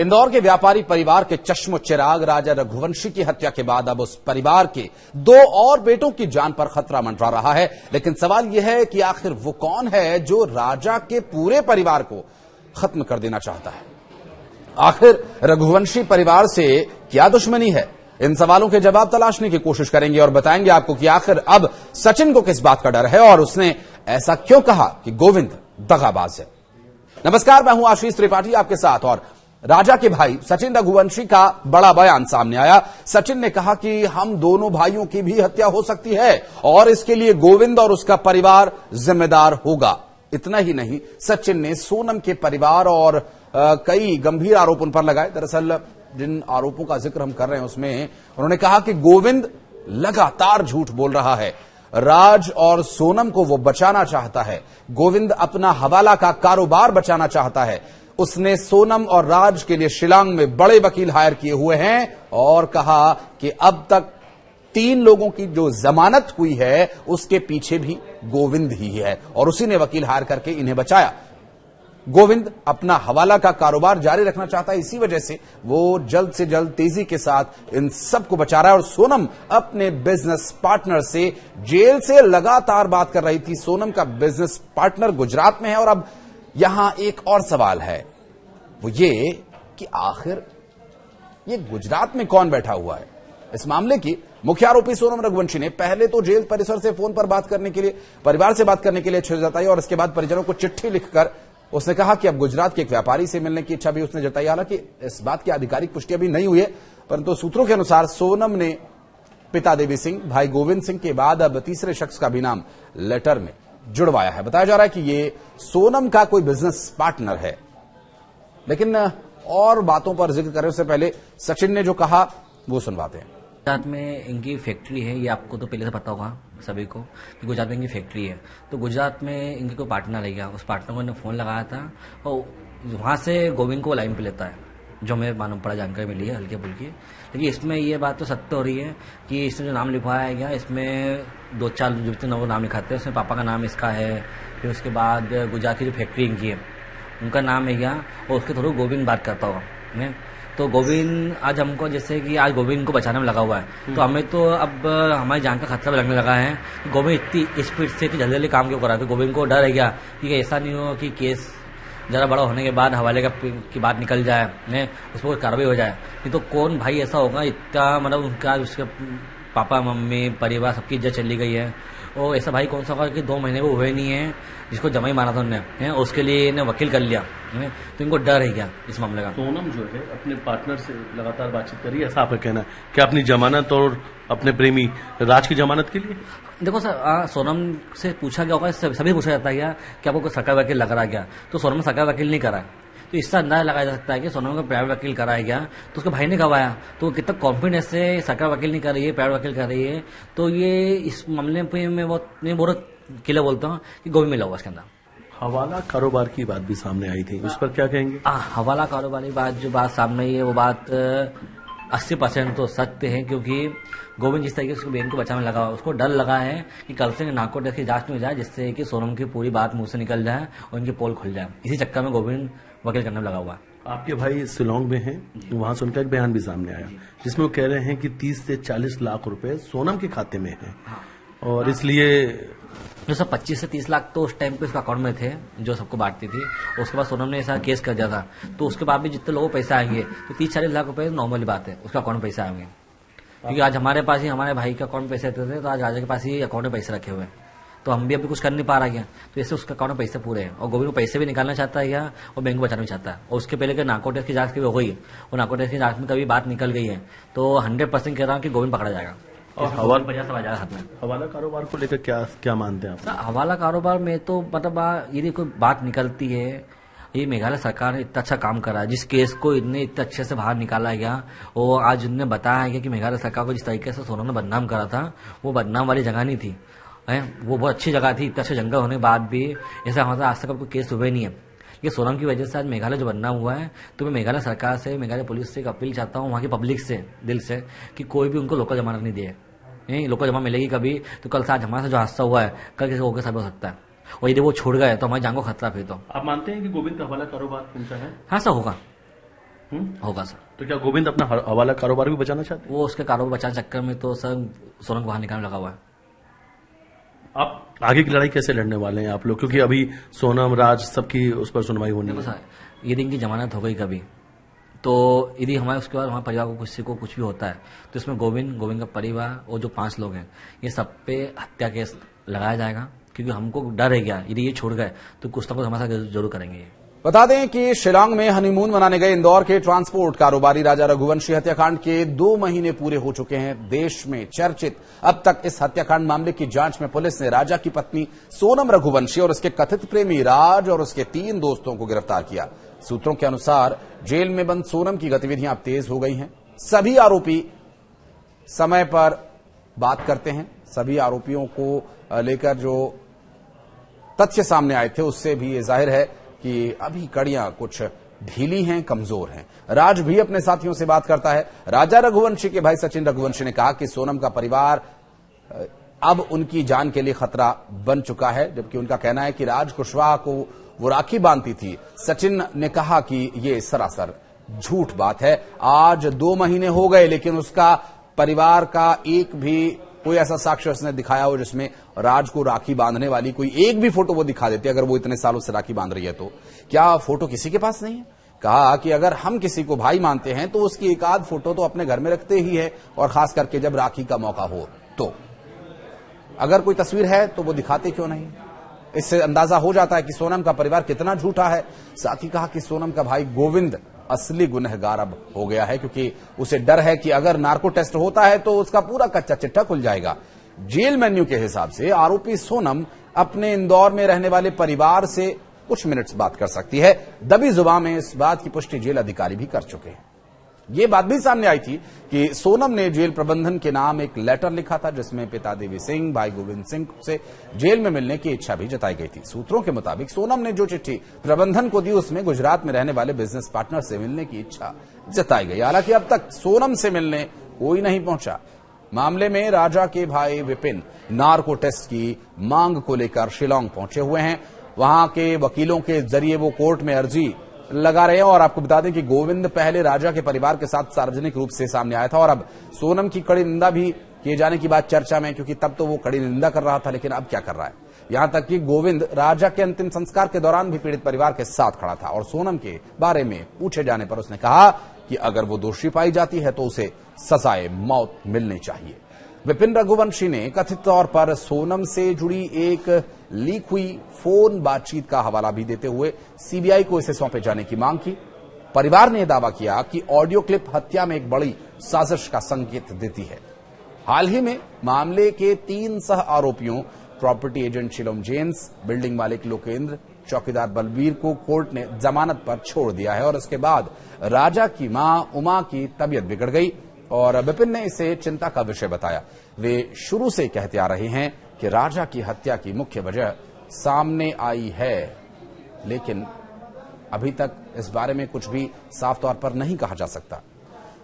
इंदौर के व्यापारी परिवार के चश्मो चिराग राजा रघुवंशी की हत्या के बाद अब उस परिवार के 2 और बेटों की जान पर खतरा मंडरा रहा है। लेकिन सवाल यह है कि आखिर वो कौन है जो राजा के पूरे परिवार को खत्म कर देना चाहता है? आखिर रघुवंशी परिवार से क्या दुश्मनी है? इन सवालों के जवाब तलाशने की कोशिश करेंगे और बताएंगे आपको कि आखिर अब सचिन को किस बात का डर है और उसने ऐसा क्यों कहा कि गोविंद दगाबाज है। नमस्कार, मैं हूं आशीष त्रिपाठी आपके साथ। और राजा के भाई सचिन रघुवंशी का बड़ा बयान सामने आया। सचिन ने कहा कि हम दोनों भाइयों की भी हत्या हो सकती है और इसके लिए गोविंद और उसका परिवार जिम्मेदार होगा। इतना ही नहीं, सचिन ने सोनम के परिवार और कई गंभीर आरोप उन पर लगाए। दरअसल जिन आरोपों का जिक्र हम कर रहे हैं उसमें उन्होंने कहा कि गोविंद लगातार झूठ बोल रहा है, राज और सोनम को वो बचाना चाहता है। गोविंद अपना हवाला का कारोबार बचाना चाहता है। उसने सोनम और राज के लिए शिलांग में बड़े वकील हायर किए हुए हैं और कहा कि अब तक 3 लोगों की जो जमानत हुई है उसके पीछे भी गोविंद ही है और उसी ने वकील हायर करके इन्हें बचाया। गोविंद अपना हवाला का कारोबार जारी रखना चाहता है, इसी वजह से वो जल्द से जल्द तेजी के साथ इन सबको बचा रहा है। और सोनम अपने बिजनेस पार्टनर से जेल से लगातार बात कर रही थी। सोनम का बिजनेस पार्टनर गुजरात में है और अब यहां एक और सवाल है, वो ये कि आखिर ये गुजरात में कौन बैठा हुआ है? इस मामले की मुख्य आरोपी सोनम रघुवंशी ने पहले तो जेल परिसर से फोन पर बात करने के लिए, परिवार से बात करने के लिए इच्छा जताई और इसके बाद परिजनों को चिट्ठी लिखकर उसने कहा कि अब गुजरात के एक व्यापारी से मिलने की इच्छा भी उसने जताई। हालांकि इस बात की आधिकारिक पुष्टि अभी नहीं हुई है, परंतु सूत्रों के अनुसार सोनम ने पिता देवी सिंह, भाई गोविंद सिंह के बाद अब तीसरे शख्स का भी नाम लेटर में जुड़वाया है। बताया जा रहा है कि ये सोनम का कोई बिजनेस पार्टनर है। लेकिन और बातों पर जिक्र करें उससे पहले सचिन ने जो कहा वो सुनवाते हैं। गुजरात में इनकी फैक्ट्री है, ये आपको तो पहले से पता होगा सभी को कि गुजरात में इनकी फैक्ट्री है। तो गुजरात में इनके कोई पार्टनर रहेगा, उस पार्टनर को इन्हें फोन लगाया था और वहां से गोविंद को लाइन पे लेता है, जो हमें मालूम पड़ा, जानकारी मिली है हल्की फुल्की। लेकिन इसमें ये बात तो सत्य हो रही है कि इसमें जो नाम लिखवाया गया, इसमें 2-4 जितने नाम लिखाते हैं उसमें पापा का नाम इसका है, फिर उसके बाद गुजरात की जो फैक्ट्री इनकी है उनका नाम है क्या, और उसके थ्रू गोविंद बात करता होगा। तो गोविंद आज हमको, जैसे कि आज गोविंद को बचाने में लगा हुआ है, तो हमें तो अब हमारी जान का खतरा भी लगने लगा है कि गोविंद इतनी स्पीड से इतनी जल्दी जल्दी काम क्यों कर रहा है। तो गोविंद को डर है क्या कि ऐसा नहीं हो कि केस जरा बड़ा होने के बाद हवाले की बात निकल जाए, उस पर कोई कार्रवाई हो जाए। नहीं तो कौन भाई ऐसा होगा, इतना मतलब उनका उसके पापा मम्मी परिवार सबकी इज्जत चली गई है, और ऐसा भाई कौन सा होगा कि 2 महीने वो हुए नहीं है जिसको जमा ही मारा था उन्होंने, उसके लिए इन्हें वकील कर लिया। तो इनको डर है क्या इस मामले का? सोनम जो है अपने पार्टनर से लगातार बातचीत करी, ऐसा आपका कहना है कि अपनी जमानत और अपने प्रेमी राज की जमानत के लिए? देखो सर, सोनम से पूछा गया होगा, सभी पूछा जाता है क्या कि आपको कोई सरकारी वकील लग रहा है क्या? तो सोनम ने सरकारी वकील नहीं करा है, तो इससे अंदाजा लगाया जा सकता है कि सोनम को प्राइवेट वकील कराया गया, तो उसके भाई ने गवाया, तो कितना कॉन्फिडेंस से सरकारी वकील नहीं कर रही है, प्राइवेट वकील कर रही है। तो ये इस मामले पे मैं बहुत किले बोलता हूँ कि गोविंद मिला हुआ इसके अंदर। हवाला कारोबार की बात भी सामने आई थी, उस पर क्या कहेंगे? हवाला कारोबार की बात, जो बात सामने आई है वो बात 80% तो सत्य है, क्योंकि गोविंद जिस तरीके से उसकी बहन को बचाने लगा, उसको डर लगा है कि कल से नार्को टेस्ट की जांच में हो जाए, जिससे कि सोनम की पूरी बात मुंह से निकल जाए और उनकी पोल खुल जाए। इसी चक्कर में गोविंद वकील करने में लगा हुआ है। आपके भाई शिलोंग में हैं, वहां से उनका एक बयान भी सामने आया जिसमें वो कह रहे हैं कि 30 से 40 लाख रुपए सोनम के खाते में है, और इसलिए जो सब 25 से 30 लाख तो उस टाइम पे उसके अकाउंट में थे, जो सबको बांटती थी। उसके बाद सोनम ने ऐसा केस कर दिया था, तो उसके बाद भी जितने लोगों को पैसा आएंगे तो 30-40 लाख रुपए नॉर्मली बात है, उसका अकाउंट में पैसा आएंगे। क्योंकि आज हमारे पास ही हमारे भाई के अकाउंट में पैसे आते थे, तो आज राजा के पास ही अकाउंट में पैसे रखे हुए हैं, तो हम भी अभी कुछ कर नहीं पा रहा है, तो इससे उसका अकाउंट में पैसे पूरे हैं। और गोविंद को पैसे भी निकालना चाहता है क्या, और बैंक को बचाना भी चाहता है। और उसके पहले के नार्को टेस्ट की जांच की हो गई है, और नार्को टेस्ट की जांच में कभी बात निकल गई है, तो 100% कह रहा हूँ कि गोविंद पकड़ा जाएगा और हवाला कारोबार को लेकर क्या मानते हैं आप? हवाला कारोबार में तो मतलब यदि कोई बात निकलती है, ये मेघालय सरकार ने इतना अच्छा काम करा है, जिस केस को इतने अच्छे से बाहर निकाला गया, और आज उन्होंने बताया है कि मेघालय सरकार को जिस तरीके से सोनम ने बदनाम करा था, वो बदनाम वाली जगह नहीं थी, वो बहुत अच्छी जगह थी। इतना अच्छा जंगल होने के बाद भी ऐसा हमारा आज तक कोई केस हुए नहीं है। ये सोनम की वजह से आज मेघालय जो बदनाम हुआ है, तो मैं मेघालय सरकार से, मेघालय पुलिस से एक अपील चाहता हूँ, वहाँ की पब्लिक से, दिल से, कि कोई भी उनको लोकल जमानत नहीं दिए। लोकल जमा मिलेगी कभी तो कल से आज हमारे साथ जो हादसा हुआ है कल किसी और के साथ हो सकता है, और यदि वो छोड़ गए तो हमारी जान को खतरा। फिर तो आप मानते हैं कि गोविंद का हवाला कारोबार उनका है? हाँ, ऐसा होगा, होगा सर। तो क्या गोविंद अपना हवाला कारोबार भी बचाना चाहते हैं? वो उसके कारोबार बचाने चक्कर में तो सर सोनम को बाहर निकालने लगा हुआ है। आप आगे की लड़ाई कैसे लड़ने वाले हैं आप लोग, क्योंकि अभी सोनम राज सबकी उस पर सुनवाई होनी है। यदि इनकी जमानत हो गई कभी, तो यदि हमारे उसके बाद हमारे परिवार को किसी को कुछ भी होता है तो इसमें गोविंद का परिवार और जो 5 लोग हैं ये सब पे हत्या केस लगाया जाएगा, क्योंकि हमको डर है क्या, यदि ये छोड़ गए तो कुछ ना कुछ हमारे साथ जरूर करेंगे ये। बता दें कि शिलांग में हनीमून मनाने गए इंदौर के ट्रांसपोर्ट कारोबारी राजा रघुवंशी हत्याकांड के 2 महीने पूरे हो चुके हैं। देश में चर्चित अब तक इस हत्याकांड मामले की जांच में पुलिस ने राजा की पत्नी सोनम रघुवंशी और उसके कथित प्रेमी राज और उसके 3 दोस्तों को गिरफ्तार किया। सूत्रों के अनुसार जेल में बंद सोनम की गतिविधियां अब तेज हो गई हैं। सभी आरोपी समय पर बात करते हैं। सभी आरोपियों को लेकर जो तथ्य सामने आए थे उससे भी ये जाहिर है कि अभी कड़ियां कुछ ढीली हैं, कमजोर हैं। राज भी अपने साथियों से बात करता है। राजा रघुवंशी के भाई सचिन रघुवंशी ने कहा कि सोनम का परिवार अब उनकी जान के लिए खतरा बन चुका है, जबकि उनका कहना है कि राज कुशवाहा को वो राखी बांधती थी। सचिन ने कहा कि ये सरासर झूठ बात है। आज 2 महीने हो गए, लेकिन उसका परिवार का एक भी कोई ऐसा साक्ष्य उसने दिखाया हो जिसमें राज को राखी बांधने वाली कोई एक भी फोटो वो दिखा देती, अगर वो इतने सालों से राखी बांध रही है तो क्या फोटो किसी के पास नहीं है? कहा कि अगर हम किसी को भाई मानते हैं तो उसकी एक आध फोटो तो अपने घर में रखते ही है, और खास करके जब राखी का मौका हो तो अगर कोई तस्वीर है तो वो दिखाते क्यों नहीं? इससे अंदाजा हो जाता है कि सोनम का परिवार कितना झूठा है। साथ ही कहा कि सोनम का भाई गोविंद असली गुनहगार अब हो गया है, क्योंकि उसे डर है कि अगर नार्को टेस्ट होता है तो उसका पूरा कच्चा चिट्ठा खुल जाएगा। जेल मेन्यू के हिसाब से आरोपी सोनम अपने इंदौर में रहने वाले परिवार से कुछ मिनट्स बात कर सकती है। दबी जुबान में इस बात की पुष्टि जेल अधिकारी भी कर चुके हैं। ये बात भी सामने आई थी कि सोनम ने जेल प्रबंधन के नाम एक लेटर लिखा था, जिसमें पिता देवी सिंह, भाई गोविंद सिंह से जेल में मिलने की इच्छा भी जताई गई थी। सूत्रों के मुताबिक सोनम ने जो चिट्ठी प्रबंधन को दी उसमें गुजरात में रहने वाले बिजनेस पार्टनर से मिलने की इच्छा जताई गई। हालांकि अब तक सोनम से मिलने कोई नहीं पहुंचा। मामले में राजा के भाई विपिन नार्को टेस्ट की मांग को लेकर शिलांग पहुंचे हुए हैं। वहां के वकीलों के जरिए वो कोर्ट में अर्जी लगा रहे हैं। और आपको बता दें कि गोविंद पहले राजा के परिवार के साथ सार्वजनिक रूप से सामने आया था, और अब सोनम की कड़ी निंदा भी किए जाने की बात चर्चा में, क्योंकि तब तो वो कड़ी निंदा कर रहा था, लेकिन अब क्या कर रहा है? यहां तक कि गोविंद राजा के अंतिम संस्कार के दौरान भी पीड़ित परिवार के साथ खड़ा था, और सोनम के बारे में पूछे जाने पर उसने कहा कि अगर वो दोषी पाई जाती है तो उसे सजाए मौत मिलनी चाहिए। विपिन रघुवंशी ने कथित तौर पर सोनम से जुड़ी एक लीक हुई फोन बातचीत का हवाला भी देते हुए सीबीआई को इसे सौंपे जाने की मांग की। परिवार ने दावा किया कि ऑडियो क्लिप हत्या में एक बड़ी साजिश का संकेत देती है। हाल ही में मामले के 3 सह आरोपियों property agent Shalom James, building मालिक लोकेंद्र, चौकीदार बलबीर को कोर्ट ने जमानत पर छोड़ दिया है, और उसके बाद राजा की मां उमा की तबीयत बिगड़ गई और विपिन ने इसे चिंता का विषय बताया। वे शुरू से कहते आ रहे हैं कि राजा की हत्या की मुख्य वजह सामने आई है, लेकिन अभी तक इस बारे में कुछ भी साफ तौर पर नहीं कहा जा सकता।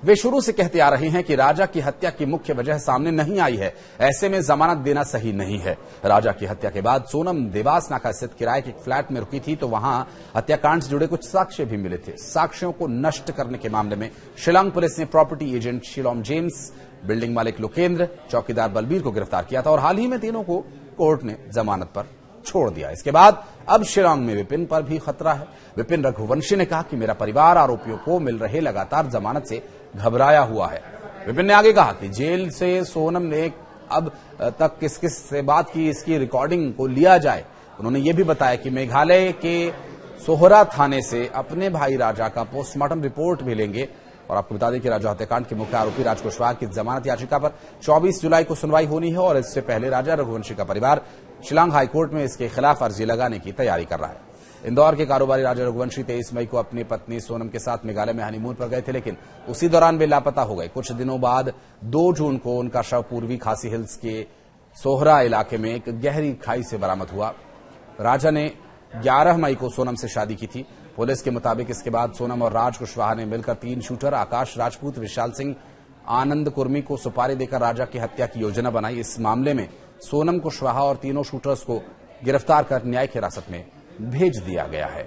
वे शुरू से कहते आ रहे हैं कि राजा की हत्या की मुख्य वजह सामने नहीं आई है, ऐसे में जमानत देना सही नहीं है। राजा की हत्या के बाद सोनम देवास नाका स्थित किराए के फ्लैट में रुकी थी, तो वहां हत्याकांड से जुड़े कुछ साक्ष्य भी मिले थे। साक्ष्यों को नष्ट करने के मामले में शिलांग पुलिस ने property agent Shalom James, building मालिक लोकेंद्र, चौकीदार बलबीर को गिरफ्तार किया था, और हाल ही में तीनों को कोर्ट ने जमानत पर छोड़ दिया। इसके बाद अब शिलांग में विपिन पर भी खतरा है। विपिन रघुवंशी ने कहा कि मेरा परिवार आरोपियों को मिल रहे लगातार जमानत से घबराया हुआ है। विपिन ने आगे कहा कि जेल से सोनम ने अब तक किस किस से बात की, इसकी रिकॉर्डिंग को लिया जाए। उन्होंने ये भी बताया कि मेघालय के सोहरा थाने से अपने भाई राजा का पोस्टमार्टम रिपोर्ट भी लेंगे। और आपको बता दें कि राजा हत्याकांड के मुख्य आरोपी राज कुशवाहा की जमानत याचिका पर 24 जुलाई को सुनवाई होनी है, और इससे पहले राजा रघुवंशी का परिवार शिलांग हाईकोर्ट में इसके खिलाफ अर्जी लगाने की तैयारी कर रहा है। इंदौर के कारोबारी राजा रघुवंशी 23 मई को अपनी पत्नी सोनम के साथ मेघालय में हनीमून पर गए थे, लेकिन उसी दौरान वे लापता हो गए। कुछ दिनों बाद 2 जून को उनका शव पूर्वी खासी हिल्स के सोहरा इलाके में एक गहरी खाई से बरामद हुआ। राजा ने 11 मई को सोनम से शादी की थी। पुलिस के मुताबिक इसके बाद सोनम और राज कुशवाहा ने मिलकर 3 शूटर आकाश राजपूत, विशाल सिंह, आनंद कुर्मी को सुपारी देकर राजा की हत्या की योजना बनाई। इस मामले में सोनम कुशवाहा और तीनों शूटर्स को गिरफ्तार कर न्यायिक हिरासत में भेज दिया गया है।